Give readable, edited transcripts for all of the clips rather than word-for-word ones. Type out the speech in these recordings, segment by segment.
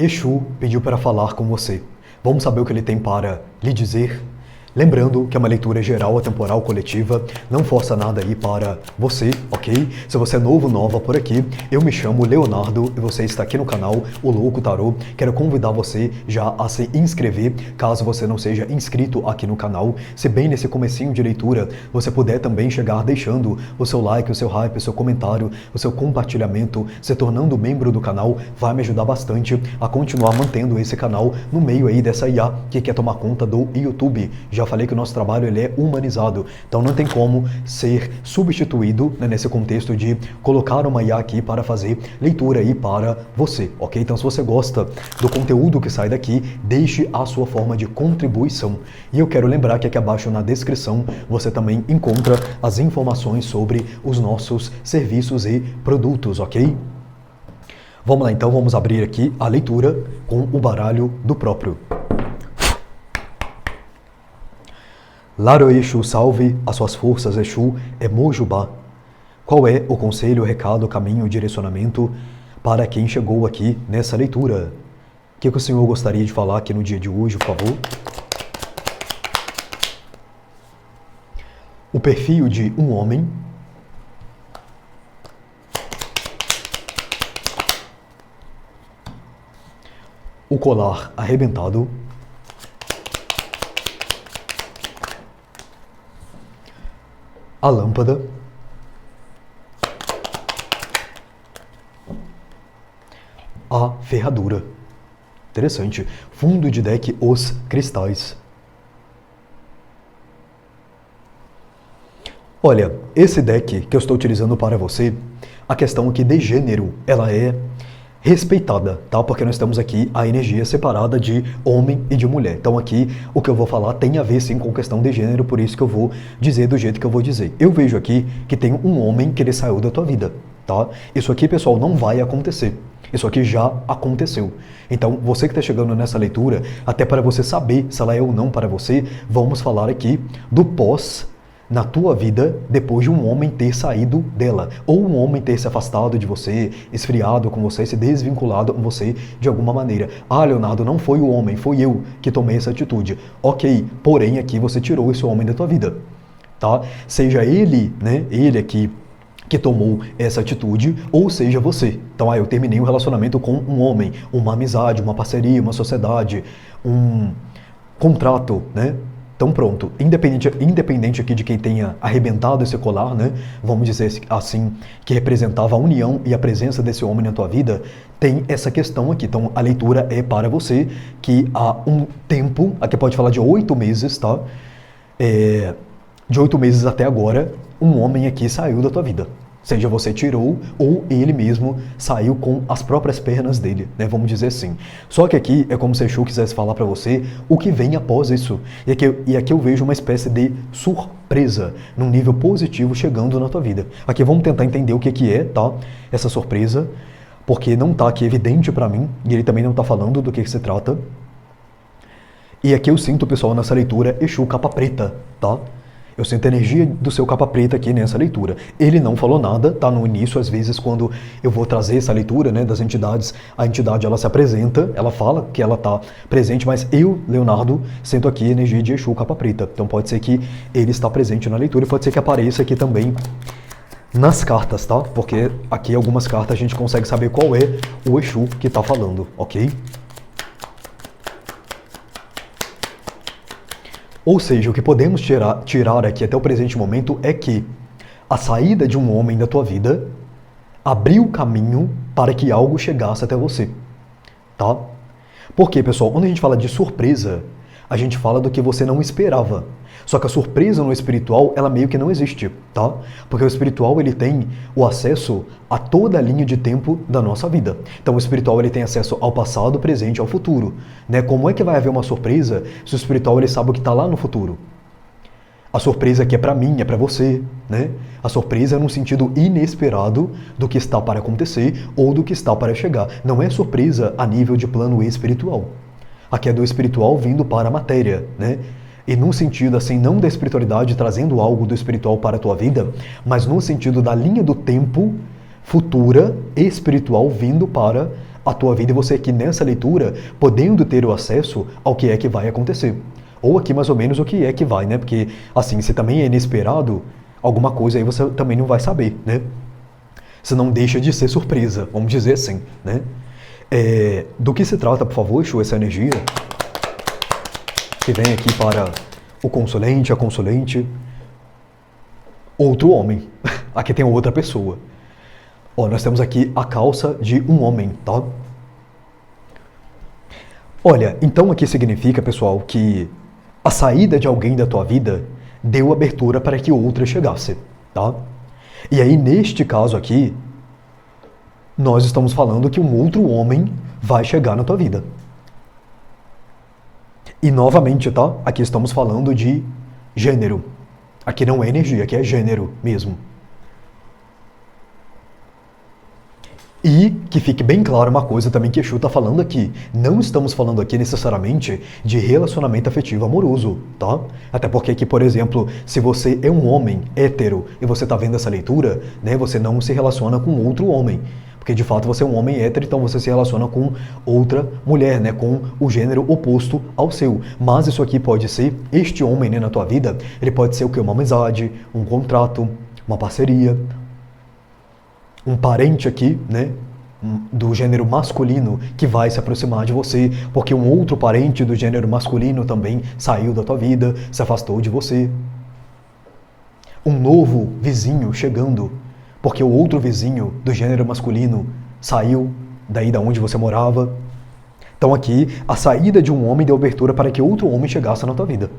Exu pediu para falar com você. Vamos saber o que ele tem para lhe dizer? Lembrando que é uma leitura geral, atemporal, coletiva, não força nada aí para você, ok? Se você é novo, nova por aqui, eu me chamo Leonardo e você está aqui no canal O Louco Tarô. Quero convidar você já a se inscrever, caso você não seja inscrito aqui no canal. Se bem nesse comecinho de leitura, você puder também chegar deixando o seu like, o seu hype, o seu comentário, o seu compartilhamento, se tornando membro do canal, vai me ajudar bastante a continuar mantendo esse canal no meio aí dessa IA que quer tomar conta do YouTube. Já falei que o nosso trabalho ele é humanizado, então não tem como ser substituído, né, nesse contexto de colocar uma IA aqui para fazer leitura aí para você, ok? Então se você gosta do conteúdo que sai daqui, deixe a sua forma de contribuição. E eu quero lembrar que aqui abaixo na descrição você também encontra as informações sobre os nossos serviços e produtos, ok? Vamos lá então, vamos abrir aqui a leitura com o baralho do próprio. Laro Exu, salve as suas forças, Exu é Mojubá. Qual é o conselho, recado, caminho, direcionamento para quem chegou aqui nessa leitura? O que o senhor gostaria de falar aqui no dia de hoje, por favor? O perfil de um homem. O colar arrebentado. A lâmpada, a ferradura. Interessante. Fundo de deck, os cristais. Olha, esse deck que eu estou utilizando para você, a questão aqui de gênero, ela é respeitada, tá? Porque nós temos aqui a energia separada de homem e de mulher. Então aqui o que eu vou falar tem a ver sim com questão de gênero, por isso que eu vou dizer do jeito que eu vou dizer. Eu vejo aqui que tem um homem que ele saiu da tua vida, tá? Isso aqui, pessoal, não vai acontecer. Isso aqui já aconteceu. Então, você que está chegando nessa leitura, até para você saber se ela é ou não para você, vamos falar aqui do pós na tua vida depois de um homem ter saído dela, ou um homem ter se afastado de você, esfriado com você, se desvinculado com você de alguma maneira. Ah, Leonardo, não foi o homem, foi eu que tomei essa atitude. Ok, porém aqui você tirou esse homem da tua vida, tá? Seja ele, né, ele aqui que tomou essa atitude, ou seja você. Então, eu terminei um relacionamento com um homem, uma amizade, uma parceria, uma sociedade, um contrato, né? Então pronto, independente aqui de quem tenha arrebentado esse colar, né, vamos dizer assim, que representava a união e a presença desse homem na tua vida, tem essa questão aqui. Então a leitura é para você que há um tempo, aqui pode falar de 8 meses, tá? De 8 meses até agora, um homem aqui saiu da tua vida. Seja você tirou ou ele mesmo saiu com as próprias pernas dele, né? Vamos dizer assim. Só que aqui é como se Exu quisesse falar para você o que vem após isso. E aqui eu vejo uma espécie de surpresa, num nível positivo, chegando na tua vida. Aqui vamos tentar entender o que é, tá? Essa surpresa, porque não tá aqui evidente para mim, e ele também não tá falando do que se trata. E aqui eu sinto, pessoal, nessa leitura, Exu capa preta, tá? Eu sinto a energia do seu capa preta aqui nessa leitura. Ele não falou nada, tá? No início, às vezes, quando eu vou trazer essa leitura, né, das entidades, a entidade, ela se apresenta, ela fala que ela tá presente, mas eu, Leonardo, sinto aqui a energia de Exu capa preta. Então pode ser que ele está presente na leitura e pode ser que apareça aqui também nas cartas, tá? Porque aqui algumas cartas a gente consegue saber qual é o Exu que tá falando, ok? Ou seja, o que podemos tirar aqui até o presente momento é que a saída de um homem da tua vida abriu caminho para que algo chegasse até você, tá? Porque, pessoal, quando a gente fala de surpresa, a gente fala do que você não esperava. Só que a surpresa no espiritual, ela meio que não existe, tá? Porque o espiritual, ele tem o acesso a toda a linha de tempo da nossa vida. Então o espiritual, ele tem acesso ao passado, presente e ao futuro, né? Como é que vai haver uma surpresa se o espiritual, ele sabe o que está lá no futuro? A surpresa aqui é para mim, é para você, né? A surpresa é num sentido inesperado do que está para acontecer ou do que está para chegar. Não é surpresa a nível de plano espiritual. Aqui é do espiritual vindo para a matéria, né? E num sentido assim, não da espiritualidade trazendo algo do espiritual para a tua vida, mas no sentido da linha do tempo futura espiritual vindo para a tua vida e você aqui nessa leitura podendo ter o acesso ao que é que vai acontecer. Ou aqui mais ou menos o que é que vai, né? Porque assim, se também é inesperado, alguma coisa aí você também não vai saber, né? Se não deixa de ser surpresa, vamos dizer assim, né? Do que se trata, por favor, Exu, essa energia que vem aqui para o consulente, a consulente, outro homem. Aqui tem outra pessoa. Ó, nós temos aqui a calça de um homem, tá? Olha, então aqui significa, pessoal, que a saída de alguém da tua vida deu abertura para que outra chegasse, tá? E aí, neste caso aqui, nós estamos falando que um outro homem vai chegar na tua vida. E novamente, tá? Aqui estamos falando de gênero. Aqui não é energia, aqui é gênero mesmo. E que fique bem claro uma coisa também que Exu está falando aqui. Não estamos falando aqui necessariamente de relacionamento afetivo amoroso, tá? Até porque aqui, por exemplo, se você é um homem hétero e você está vendo essa leitura, né, você não se relaciona com outro homem. Porque de fato você é um homem hétero, então você se relaciona com outra mulher, né, com o gênero oposto ao seu. Mas isso aqui pode ser, este homem, né, na tua vida, ele pode ser o quê? Uma amizade, um contrato, uma parceria, um parente aqui, né, do gênero masculino que vai se aproximar de você, porque um outro parente do gênero masculino também saiu da tua vida, se afastou de você. Um novo vizinho chegando, porque o outro vizinho do gênero masculino saiu daí da onde você morava. Então aqui, a saída de um homem deu abertura para que outro homem chegasse na tua vida.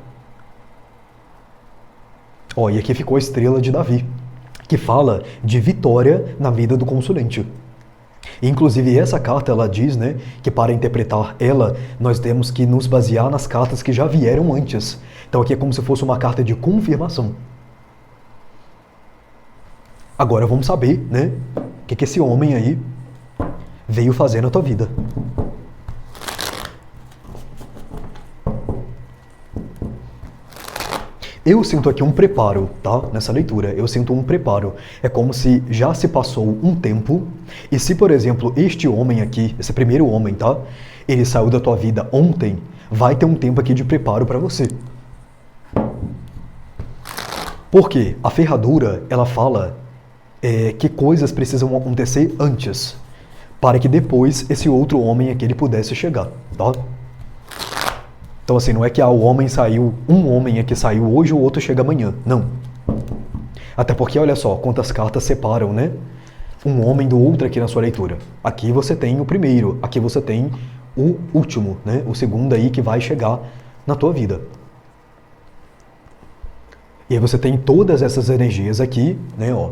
Ó, e aqui ficou a estrela de Davi, que fala de vitória na vida do consulente. Inclusive essa carta ela diz, né, que para interpretar ela nós temos que nos basear nas cartas que já vieram antes. Então aqui é como se fosse uma carta de confirmação. Agora vamos saber, né, o que esse homem aí veio fazer na tua vida. Eu sinto aqui um preparo, tá? Nessa leitura, eu sinto um preparo. É como se já se passou um tempo, e se, por exemplo, este homem aqui, esse primeiro homem, tá? Ele saiu da tua vida ontem, vai ter um tempo aqui de preparo para você. Porque a ferradura, ela fala que coisas precisam acontecer antes, para que depois esse outro homem aqui ele pudesse chegar, tá? Então assim, não é que o homem saiu, um homem é que saiu hoje, o outro chega amanhã. Não. Até porque, olha só, quantas cartas separam, né? Um homem do outro aqui na sua leitura. Aqui você tem o primeiro, aqui você tem o último, né? O segundo aí que vai chegar na tua vida. E aí você tem todas essas energias aqui, né, ó.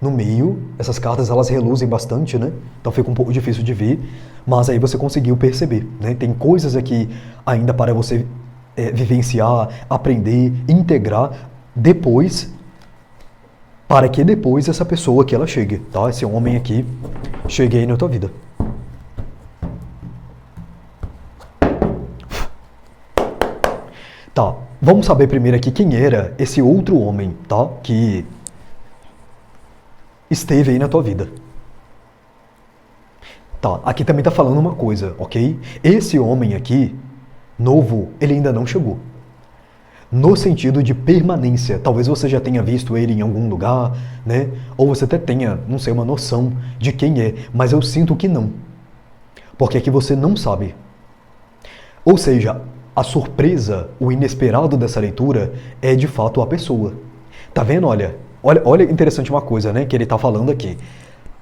No meio, essas cartas elas reluzem bastante, né? Então fica um pouco difícil de ver, mas aí você conseguiu perceber, né? Tem coisas aqui ainda para você vivenciar, aprender, integrar depois, para que depois essa pessoa que ela chegue, tá? Esse homem aqui chegue aí na tua vida. Tá, vamos saber primeiro aqui quem era esse outro homem, tá? Que esteve aí na tua vida. Tá, aqui também tá falando uma coisa, ok? Esse homem aqui, novo, ele ainda não chegou. No sentido de permanência. Talvez você já tenha visto ele em algum lugar, né? Ou você até tenha, não sei, uma noção de quem é, mas eu sinto que não. Porque aqui você não sabe. Ou seja, a surpresa, o inesperado dessa leitura é de fato a pessoa. Tá vendo? Olha interessante uma coisa, né, que ele está falando aqui.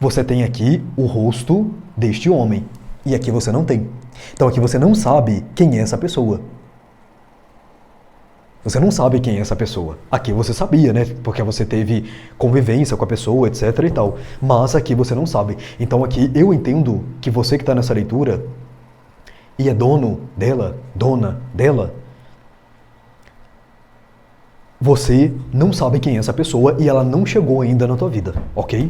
Você tem aqui o rosto deste homem, e aqui você não tem. Então aqui você não sabe quem é essa pessoa. Você não sabe quem é essa pessoa. Aqui você sabia, né, porque você teve convivência com a pessoa, etc e tal. Mas aqui você não sabe. Então aqui eu entendo que você que está nessa leitura, e é dono dela, dona dela, você não sabe quem é essa pessoa e ela não chegou ainda na tua vida, ok?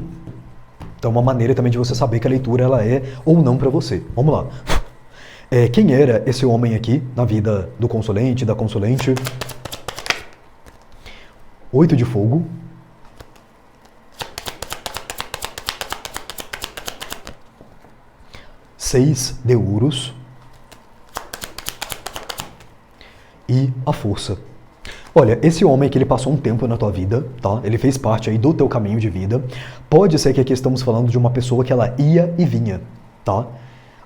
Então uma maneira também de você saber que a leitura ela é ou não para você. Vamos lá. Quem era esse homem aqui na vida do consulente, da consulente? 8 de fogo. 6 de ouros e a força. Olha, esse homem que ele passou um tempo na tua vida, tá? Ele fez parte aí do teu caminho de vida. Pode ser que aqui estamos falando de uma pessoa que ela ia e vinha, tá?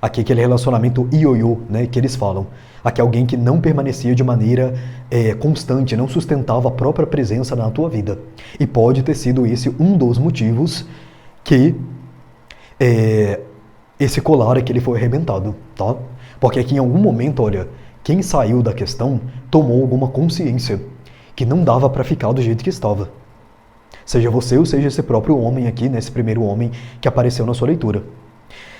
Aqui aquele relacionamento ioiô, né, que eles falam. Aqui alguém que não permanecia de maneira constante, não sustentava a própria presença na tua vida. E pode ter sido esse um dos motivos que esse colar aqui ele foi arrebentado, tá? Porque aqui em algum momento, olha, quem saiu da questão tomou alguma consciência que não dava para ficar do jeito que estava. Seja você ou seja esse próprio homem aqui, né, esse primeiro homem que apareceu na sua leitura.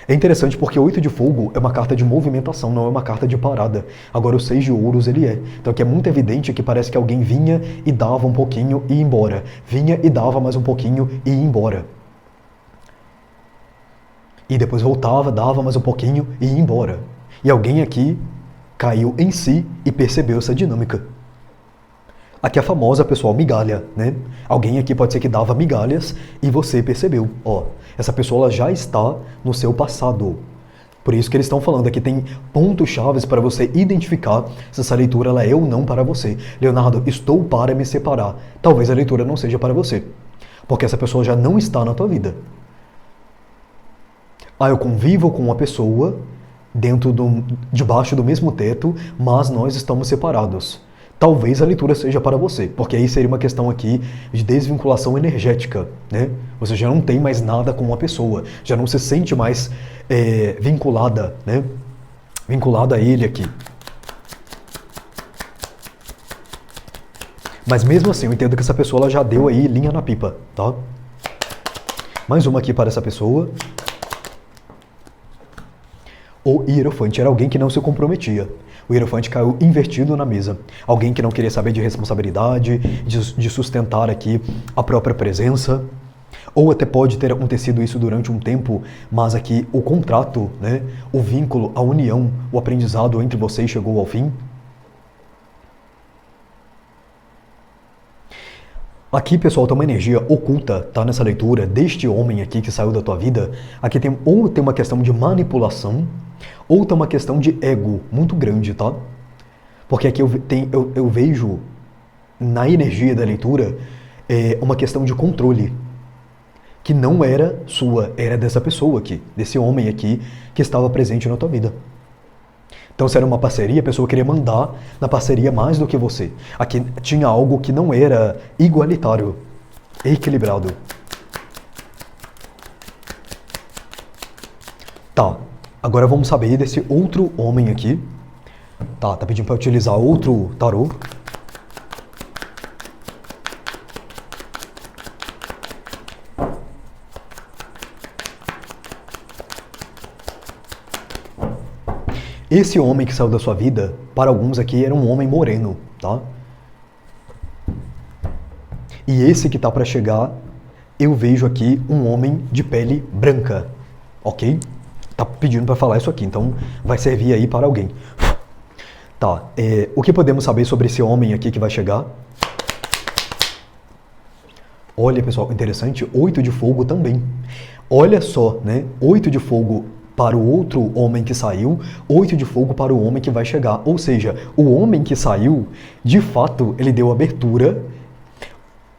É interessante porque o 8 de fogo é uma carta de movimentação, não é uma carta de parada. Agora o 6 de ouros ele é. Então aqui é muito evidente que parece que alguém vinha e dava um pouquinho e ia embora. Vinha e dava mais um pouquinho e ia embora. E depois voltava, dava mais um pouquinho e ia embora. E alguém aqui caiu em si e percebeu essa dinâmica. Aqui é a famosa, pessoal, migalha, né? Alguém aqui pode ser que dava migalhas e você percebeu. Ó, essa pessoa já está no seu passado. Por isso que eles estão falando aqui, tem pontos chaves para você identificar se essa leitura ela é ou não para você. Leonardo, estou para me separar. Talvez a leitura não seja para você. Porque essa pessoa já não está na tua vida. Ah, eu convivo com uma pessoa debaixo do mesmo teto, mas nós estamos separados. Talvez a leitura seja para você, porque aí seria uma questão aqui de desvinculação energética, né? Você já não tem mais nada com uma pessoa, já não se sente mais vinculada, né? Vinculada a ele aqui. Mas mesmo assim, eu entendo que essa pessoa ela já deu aí linha na pipa, tá? Mais uma aqui para essa pessoa. O Hierofante era alguém que não se comprometia. O Hierofante caiu invertido na mesa. Alguém que não queria saber de responsabilidade, de sustentar aqui a própria presença. Ou até pode ter acontecido isso durante um tempo, mas aqui o contrato, né, o vínculo, a união, o aprendizado entre vocês chegou ao fim. Aqui, pessoal, tem uma energia oculta, tá, nessa leitura, deste homem aqui que saiu da tua vida. Aqui tem uma questão de manipulação, ou tem uma questão de ego muito grande, tá? Porque aqui eu vejo na energia da leitura uma questão de controle, que não era sua, era dessa pessoa aqui, desse homem aqui que estava presente na tua vida. Então, se era uma parceria, a pessoa queria mandar na parceria mais do que você. Aqui tinha algo que não era igualitário, equilibrado. Tá, agora vamos saber desse outro homem aqui. Tá pedindo para utilizar outro tarô. Esse homem que saiu da sua vida, para alguns aqui, era um homem moreno, tá? E esse que tá para chegar, eu vejo aqui um homem de pele branca, ok? Tá pedindo para falar isso aqui, então vai servir aí para alguém. Tá, o que podemos saber sobre esse homem aqui que vai chegar? Olha, pessoal, interessante, 8 de fogo também. Olha só, né? 8 de fogo para o outro homem que saiu, 8 de fogo para o homem que vai chegar. Ou seja, o homem que saiu, de fato, ele deu abertura.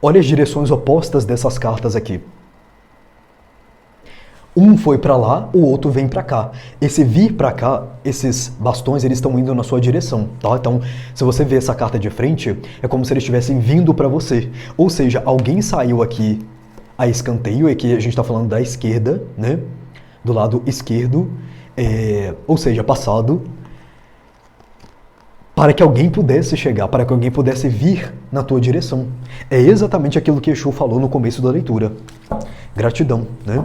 Olha as direções opostas dessas cartas aqui. Um foi para lá, o outro vem para cá. Esse vir para cá, esses bastões, eles estão indo na sua direção, tá? Então, se você vê essa carta de frente, é como se eles estivessem vindo para você. Ou seja, alguém saiu aqui a escanteio, aqui a gente está falando da esquerda, né? Do lado esquerdo, ou seja, passado, para que alguém pudesse chegar, para que alguém pudesse vir na tua direção. É exatamente aquilo que Exu falou no começo da leitura. Gratidão, né?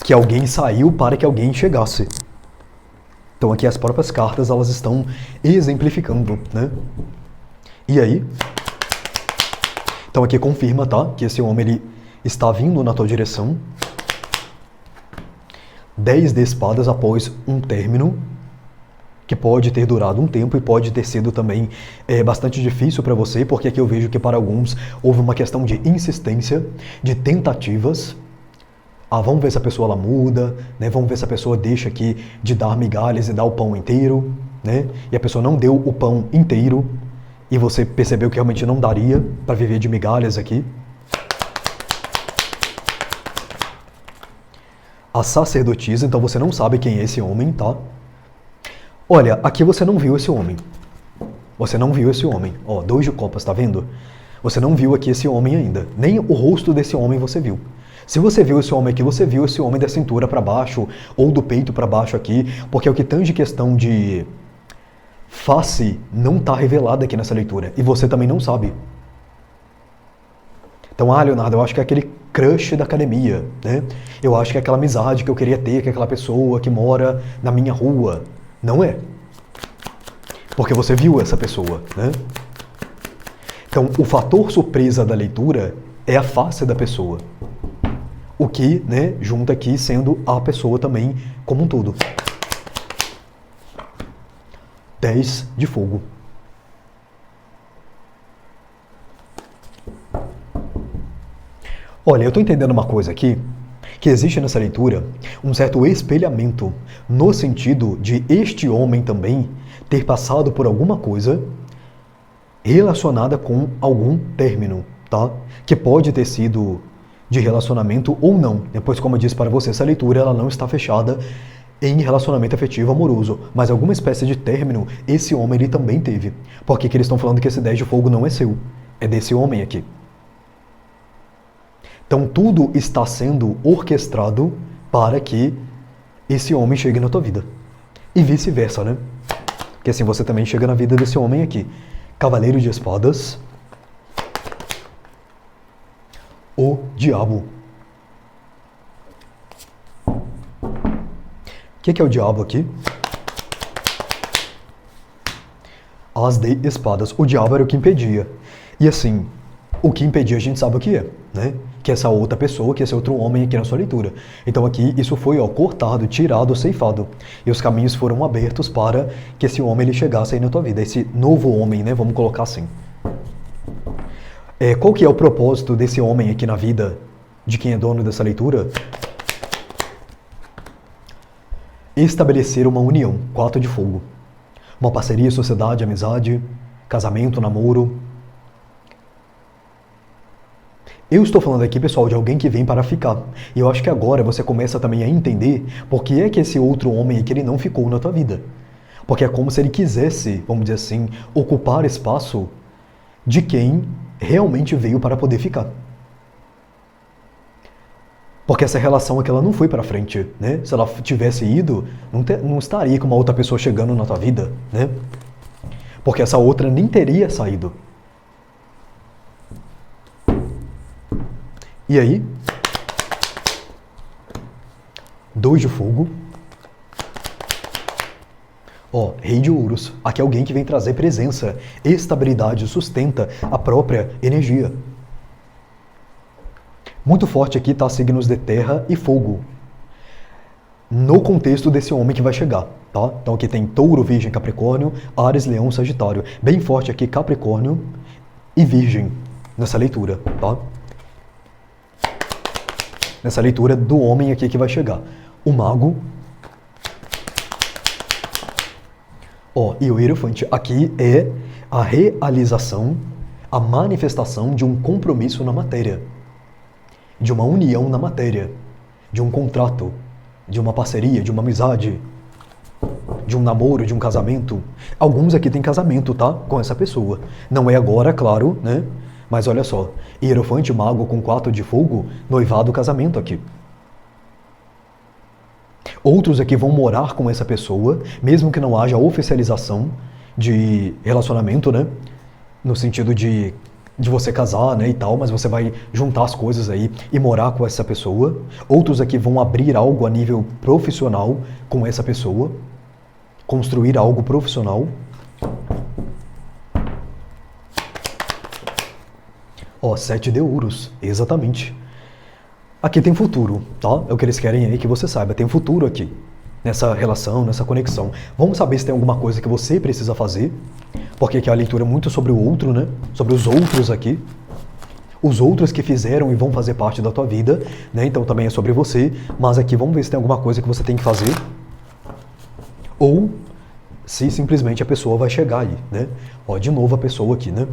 Que alguém saiu para que alguém chegasse. Então aqui as próprias cartas, elas estão exemplificando, né? E aí? Então aqui confirma, tá? Que esse homem, ele está vindo na tua direção. 10 de espadas após um término, que pode ter durado um tempo e pode ter sido também bastante difícil para você, porque aqui eu vejo que para alguns houve uma questão de insistência, de tentativas. Ah, vamos ver se a pessoa ela muda, né? Vamos ver se a pessoa deixa aqui de dar migalhas e dar o pão inteiro, né? E a pessoa não deu o pão inteiro e você percebeu que realmente não daria para viver de migalhas aqui. A sacerdotisa, então você não sabe quem é esse homem, tá? Olha, aqui você não viu esse homem. Você não viu esse homem. Ó, 2 de copas, tá vendo? Você não viu aqui esse homem ainda. Nem o rosto desse homem você viu. Se você viu esse homem aqui, você viu esse homem da cintura para baixo ou do peito para baixo aqui, porque é o que tange questão de face não está revelado aqui nessa leitura. E você também não sabe. Então, Leonardo, eu acho que é aquele crush da academia, né? Eu acho que é aquela amizade que eu queria ter com aquela pessoa que mora na minha rua. Não é. Porque você viu essa pessoa, né? Então, o fator surpresa da leitura é a face da pessoa. O que, né, junta aqui sendo a pessoa também como um todo. 10 de fogo. Olha, eu estou entendendo uma coisa aqui, que existe nessa leitura um certo espelhamento, no sentido de este homem também ter passado por alguma coisa relacionada com algum término, tá? Que pode ter sido de relacionamento ou não. Depois, como eu disse para você, essa leitura ela não está fechada em relacionamento afetivo amoroso, mas alguma espécie de término esse homem ele também teve. Porque aqui eles estão falando que esse 10 de fogo não é seu, é desse homem aqui. Então tudo está sendo orquestrado para que esse homem chegue na tua vida. E vice-versa, né? Porque assim você também chega na vida desse homem aqui. Cavaleiro de Espadas. O Diabo. O que é o diabo aqui? As de Espadas. O diabo era o que impedia. E assim, o que impedia a gente sabe o que é, né? Que essa outra pessoa, que esse outro homem aqui na sua leitura. Então aqui isso foi cortado, tirado, ceifado. E os caminhos foram abertos para que esse homem ele chegasse aí na tua vida. Esse novo homem, né? Vamos colocar assim. Qual que é o propósito desse homem aqui na vida de quem é dono dessa leitura? Estabelecer uma união, 4 de fogo. Uma parceria, sociedade, amizade, casamento, namoro. Eu estou falando aqui, pessoal, de alguém que vem para ficar. E eu acho que agora você começa também a entender por que é que esse outro homem aqui ele não ficou na tua vida. Porque é como se ele quisesse, vamos dizer assim, ocupar espaço de quem realmente veio para poder ficar. Porque essa relação aqui ela não foi para frente, né? Se ela tivesse ido, não estaria com uma outra pessoa chegando na tua vida, né? Porque essa outra nem teria saído. E aí? 2 de fogo. Rei de ouros. Aqui é alguém que vem trazer presença, estabilidade, sustenta a própria energia. Muito forte aqui tá signos de terra e fogo. No contexto desse homem que vai chegar, tá? Então aqui tem touro, virgem, capricórnio, Áries, leão, sagitário. Bem forte aqui capricórnio e virgem nessa leitura, tá? Nessa leitura do homem aqui que vai chegar. O mago. E o hierofante. Aqui é a realização, a manifestação de um compromisso na matéria. De uma união na matéria. De um contrato. De uma parceria, de uma amizade. De um namoro, de um casamento. Alguns aqui têm casamento, tá? Com essa pessoa. Não é agora, claro, né? Mas olha só, hierofante, mago com 4 de fogo, noivado, casamento aqui. Outros aqui vão morar com essa pessoa, mesmo que não haja oficialização de relacionamento, né? No sentido de você casar, né, e tal, mas você vai juntar as coisas aí e morar com essa pessoa. Outros aqui vão abrir algo a nível profissional com essa pessoa, construir algo profissional. 7 de ouros, exatamente. Aqui tem futuro, tá? É o que eles querem aí que você saiba, tem futuro aqui, nessa relação, nessa conexão. Vamos saber se tem alguma coisa que você precisa fazer, porque aqui a leitura é muito sobre o outro, né? Sobre os outros aqui. os outros que fizeram e vão fazer parte da tua vida, né? Então também é sobre você, mas aqui vamos ver se tem alguma coisa que você tem que fazer, ou se simplesmente a pessoa vai chegar aí, né? Ó, de novo a pessoa aqui, né?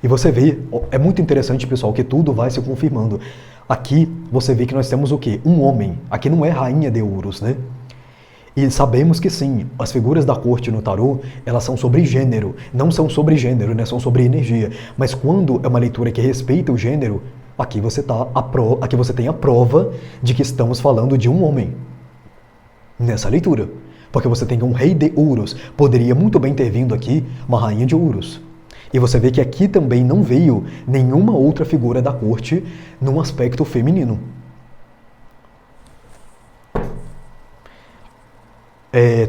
E você vê, é muito interessante, pessoal, que tudo vai se confirmando. Aqui você vê que nós temos o quê? Um homem. Aqui não é rainha de ouros, né? E sabemos que sim, as figuras da corte no tarô, elas são sobre gênero. Não são sobre gênero, né? São sobre energia. Mas quando é uma leitura que respeita o gênero, aqui você tem a prova de que estamos falando de um homem nessa leitura. Porque você tem um rei de ouros. Poderia muito bem ter vindo aqui uma rainha de ouros. E você vê que aqui também não veio nenhuma outra figura da corte num aspecto feminino.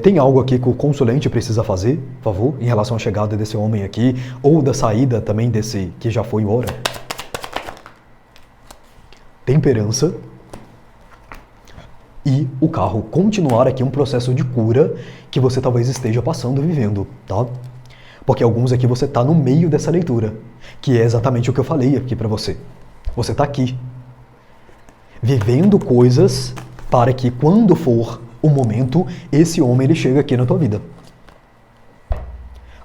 Tem algo aqui que o consulente precisa fazer, por favor, em relação à chegada desse homem aqui, ou da saída também desse que já foi embora? Temperança. E o carro continuar aqui um processo de cura que você talvez esteja passando, vivendo, tá? Porque alguns aqui você está no meio dessa leitura, que é exatamente o que eu falei aqui para você. Você está aqui, vivendo coisas para que quando for o momento, esse homem ele chega aqui na tua vida.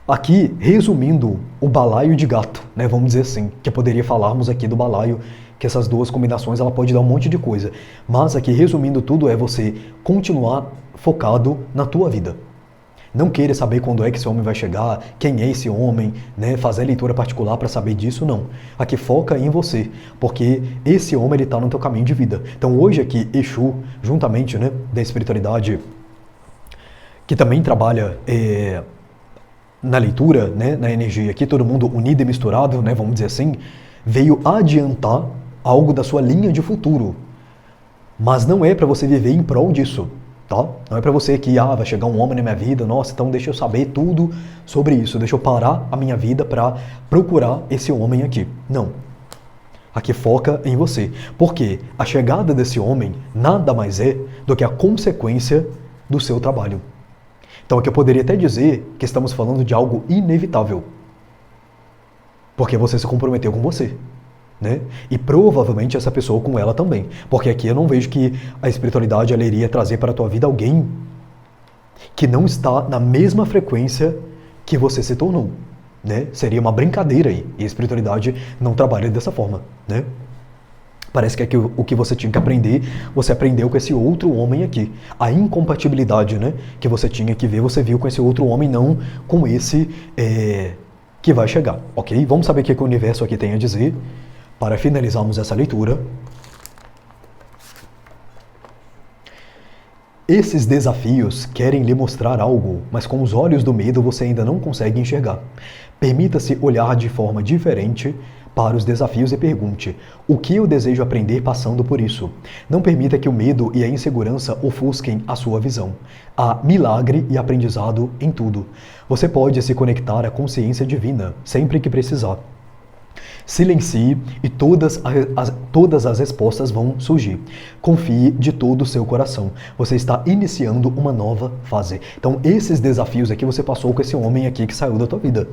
Aqui, resumindo, o balaio de gato, né, vamos dizer assim, que poderia falarmos aqui do balaio, que essas duas combinações ela pode dar um monte de coisa. Mas aqui, resumindo tudo, é você continuar focado na tua vida. Não queira saber quando é que esse homem vai chegar, quem é esse homem, né? Fazer leitura particular para saber disso, não. Aqui foca em você, porque esse homem ele está no teu caminho de vida. Então hoje aqui, Exu, juntamente, né, da espiritualidade, que também trabalha na leitura, né, na energia, aqui todo mundo unido e misturado, né, vamos dizer assim, veio adiantar algo da sua linha de futuro. Mas não é para você viver em prol disso. Tá? Não é para você que vai chegar um homem na minha vida, nossa, então deixa eu saber tudo sobre isso, deixa eu parar a minha vida para procurar esse homem aqui. Não. Aqui foca em você. Porque a chegada desse homem nada mais é do que a consequência do seu trabalho. Então aqui eu poderia até dizer que estamos falando de algo inevitável. Porque você se comprometeu com você. Né? E provavelmente essa pessoa com ela também. Porque aqui eu não vejo que a espiritualidade ela iria trazer para a tua vida alguém que não está na mesma frequência que você se tornou. Né? Seria uma brincadeira aí. E a espiritualidade não trabalha dessa forma. Né? Parece que o que você tinha que aprender, você aprendeu com esse outro homem aqui. A incompatibilidade, né, que você tinha que ver, você viu com esse outro homem, não com esse que vai chegar. Ok? Vamos saber o que o universo aqui tem a dizer. Para finalizarmos essa leitura, esses desafios querem lhe mostrar algo, mas com os olhos do medo você ainda não consegue enxergar. Permita-se olhar de forma diferente para os desafios e pergunte: o que eu desejo aprender passando por isso? Não permita que o medo e a insegurança ofusquem a sua visão. Há milagre e aprendizado em tudo. Você pode se conectar à consciência divina sempre que precisar. Silencie e todas as respostas vão surgir. Confie de todo o seu coração. Você está iniciando uma nova fase. Então, esses desafios aqui você passou com esse homem aqui que saiu da tua vida.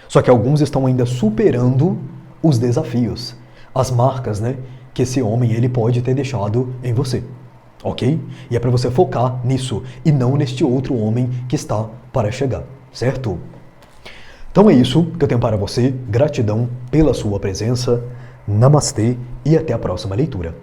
Só que alguns estão ainda superando os desafios, as marcas, né, que esse homem ele pode ter deixado em você. Ok? E é para você focar nisso e não neste outro homem que está para chegar. Certo? Então é isso que eu tenho para você. Gratidão pela sua presença. Namastê e até a próxima leitura.